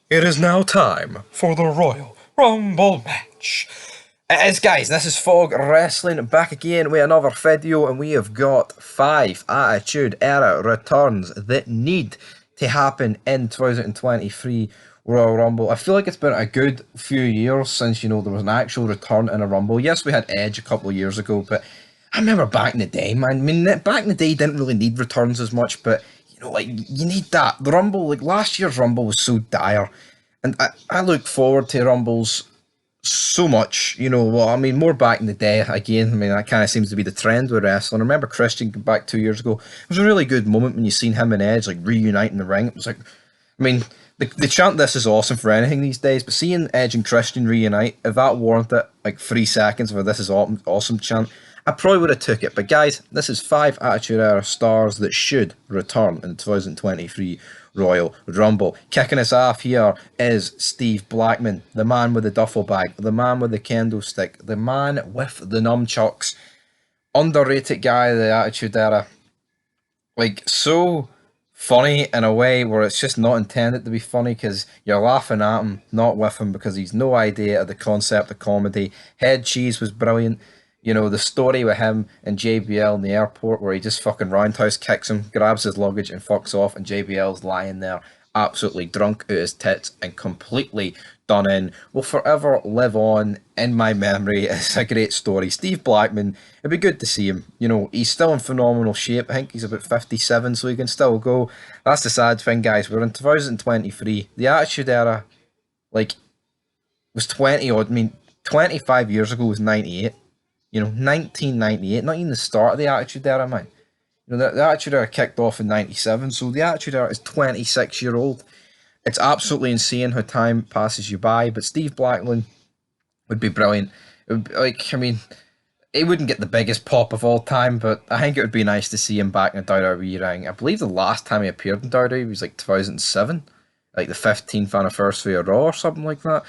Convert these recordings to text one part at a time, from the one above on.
It is now time for the Royal Rumble match. It is, guys. This is Fog Wrestling back again with another video, and we have got 5 Attitude Era returns that need to happen in 2023 Royal Rumble. I feel like it's been a good few years since, there was an actual return in a Rumble. Yes, we had Edge a couple of years ago, but I remember back in the day, man. I mean, back in the day, you didn't really need returns as much, but you need that. The Rumble, like last year's Rumble was so dire. And I look forward to Rumbles so much, more back in the day. Again, I mean, that kind of seems to be the trend with wrestling. I remember Christian back 2 years ago. It was a really good moment when you seen him and Edge like reunite in the ring. It was like, I mean, the chant "This is awesome" for anything these days, but seeing Edge and Christian reunite, if that warranted like 3 seconds of a "This is awesome" chant, I probably would have took it. But guys, this is 5 Attitude Era stars that should return in 2023 Royal Rumble. Kicking us off here is Steve Blackman, the man with the duffel bag, the man with the candlestick, the man with the nunchucks. Underrated guy of the Attitude Era. Like, so funny in a way where it's just not intended to be funny because you're laughing at him, not with him, because he's no idea of the concept of comedy. Head Cheese was brilliant. The story with him and JBL in the airport where he just fucking roundhouse kicks him, grabs his luggage and fucks off, and JBL's lying there absolutely drunk out his tits and completely done in will forever live on in my memory. It's a great story. Steve Blackman, it'd be good to see him. He's still in phenomenal shape. I think he's about 57, so he can still go. That's the sad thing, guys. We're in 2023. The Attitude Era, was 20 odd. I mean, 25 years ago was 98. 1998, not even the start of the Attitude Era, man. The Attitude Era kicked off in 97, so the Attitude Era is 26-year-old. It's absolutely insane how time passes you by, but Steve Blackman would be brilliant. It would be, he wouldn't get the biggest pop of all time, but I think it would be nice to see him back in a WWE ring. I believe the last time he appeared in WWE was 2007, like the 15th anniversary of Raw or something like that.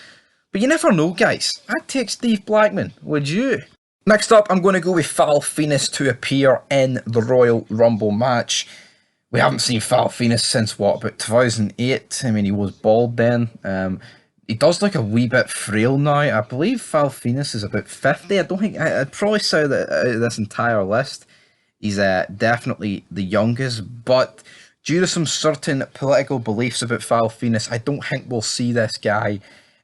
But you never know, guys. I'd take Steve Blackman, would you? Next up, I'm going to go with Val Venis to appear in the Royal Rumble match. We haven't seen Val Venis since, about 2008? I mean, he was bald then. He does look a wee bit frail now. I believe Val Venis is about 50. I don't think... I'd probably say that out of this entire list, he's definitely the youngest, but due to some certain political beliefs about Val Venis, I don't think we'll see this guy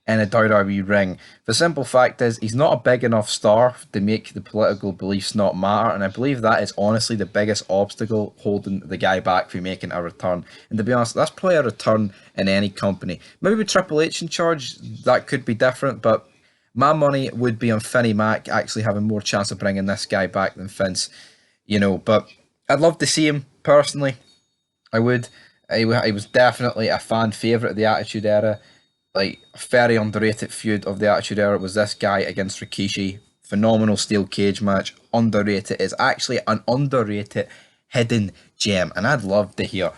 in a WWE ring. The simple fact is, he's not a big enough star to make the political beliefs not matter, and I believe that is honestly the biggest obstacle holding the guy back from making a return. And to be honest, that's probably a return in any company. Maybe with Triple H in charge, that could be different, but my money would be on Finny Mac actually having more chance of bringing this guy back than Vince. But I'd love to see him, personally. I would. He was definitely a fan favourite of the Attitude Era. A very underrated feud of the Attitude Era was this guy against Rikishi. Phenomenal steel cage match. Underrated. It's actually an underrated hidden gem. And I'd love to hear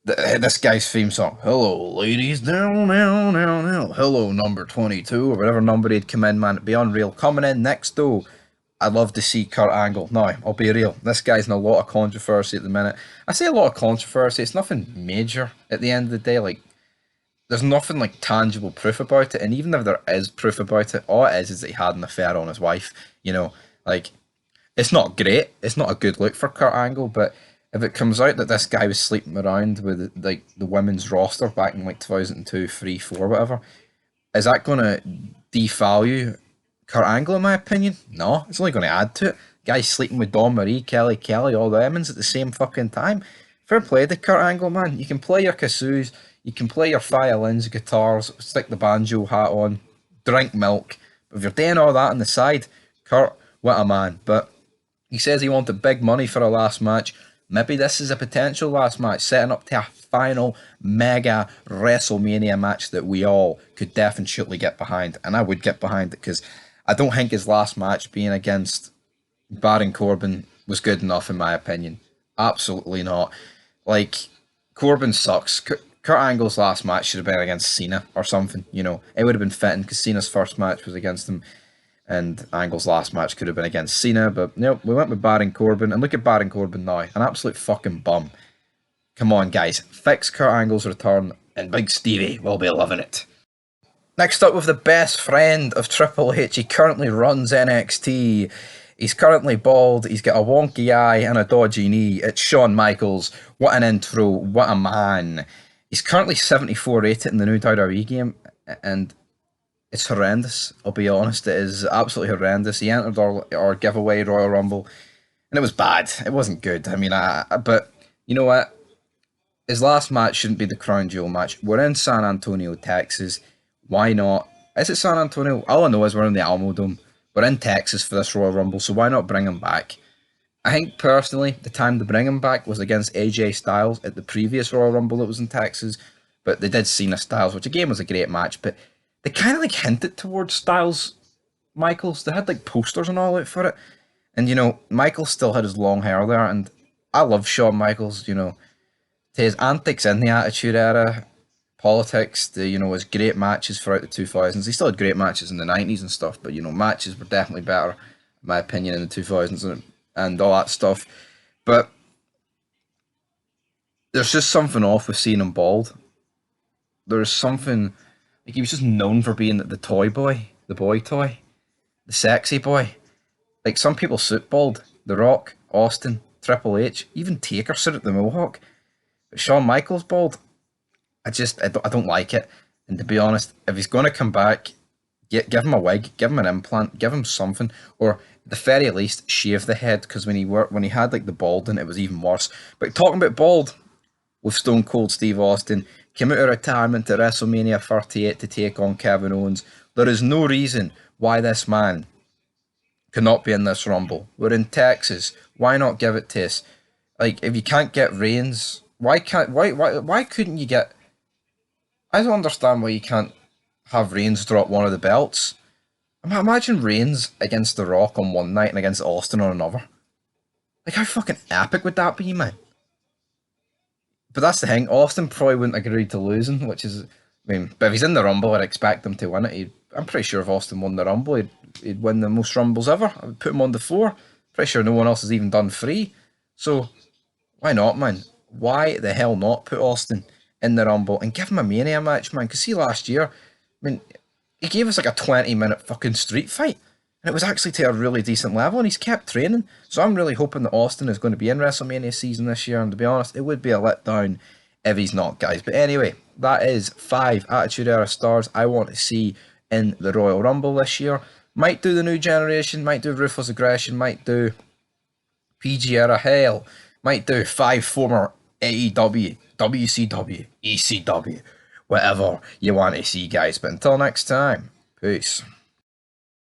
this guy's theme song. Hello, ladies. Down, down, down, down. Hello, number 22. Or whatever number he'd come in, man. It'd be unreal. Coming in next, though, I'd love to see Kurt Angle. Now, I'll be real. This guy's in a lot of controversy at the minute. I say a lot of controversy. It's nothing major at the end of the day. There's nothing tangible proof about it, and even if there is proof about it, all it is that he had an affair on his wife. It's not great. It's not a good look for Kurt Angle, but if it comes out that this guy was sleeping around with the women's roster back in 2002, 3, 4, whatever, is that going to devalue Kurt Angle? In my opinion, no. It's only going to add to it. Guy's sleeping with Dawn Marie, Kelly, all the Emmons at the same fucking time. Fair play to Kurt Angle, man. You can play your kazooz. You can play your violins, guitars, stick the banjo hat on, drink milk. But if you're doing all that on the side, Kurt, what a man. But he says he wanted big money for a last match. Maybe this is a potential last match, setting up to a final mega WrestleMania match that we all could definitely get behind. And I would get behind it because I don't think his last match being against Baron Corbin was good enough in my opinion. Absolutely not. Corbin sucks. Kurt Angle's last match should have been against Cena or something, It would have been fitting because Cena's first match was against him and Angle's last match could have been against Cena, but we went with Baron Corbin, and look at Baron Corbin now, an absolute fucking bum. Come on, guys, fix Kurt Angle's return. and Big Stevie will be loving it. Next up, with the best friend of Triple H, he currently runs NXT. He's currently bald, he's got a wonky eye and a dodgy knee. It's Shawn Michaels. What an intro, what a man. He's currently 74 rated in the new WWE game, and it's horrendous, I'll be honest. It is absolutely horrendous. He entered our giveaway Royal Rumble, and it was bad. It wasn't good. I mean, but you know what? His last match shouldn't be the crown jewel match. We're in San Antonio, Texas. Why not? Is it San Antonio? All I know is we're in the Alamodome. We're in Texas for this Royal Rumble, so why not bring him back? I think, personally, the time to bring him back was against AJ Styles at the previous Royal Rumble that was in Texas, but they did Cena Styles, which again was a great match, but they kind of like hinted towards Styles Michaels. They had like posters and all out for it, and you know, Michaels still had his long hair there, and I love Shawn Michaels, you know, to his antics in the Attitude Era, politics, his great matches throughout the 2000s. He still had great matches in the 90s and stuff, but, you know, matches were definitely better, in my opinion, in the 2000s and all that stuff. But there's just something off with seeing him bald. There's something, like, he was just known for being the toy boy, the boy toy, the sexy boy. Like, some people suit bald. The Rock, Austin, Triple H, even Taker suited the mohawk. But Shawn Michaels bald, I don't like it. And to be honest, if he's going to come back, give him a wig, give him an implant, give him something, or at the very least shave the head, because when he had like the balding, it was even worse. But talking about bald, with Stone Cold Steve Austin, came out of retirement at WrestleMania 38 to take on Kevin Owens. There is no reason why this man cannot be in this Rumble. We're in Texas. Why not give it to us? Like, if you can't get Reigns, why couldn't you get? I don't understand why you can't have Reigns drop one of the belts. Imagine Reigns against The Rock on one night and against Austin on another. Like, how fucking epic would that be, man? But that's the thing. Austin probably wouldn't agree to losing, which is, but if he's in the Rumble, I'd expect him to win it. I'm pretty sure if Austin won the Rumble, he'd win the most Rumbles ever. I would put him on the 4. Pretty sure no one else has even done 3. So, why not, man? Why the hell not put Austin in the Rumble and give him a Mania match, man? Because see, last year, he gave us like a 20-minute fucking street fight, and it was actually to a really decent level, and he's kept training. So I'm really hoping that Austin is going to be in WrestleMania season this year, and to be honest, it would be a letdown if he's not, guys. But anyway, that is 5 Attitude Era stars I want to see in the Royal Rumble this year. Might do the New Generation, might do Ruthless Aggression, might do PG Era, hell, might do 5 former AEW, WCW, ECW, whatever you want to see, guys. But until next time, peace.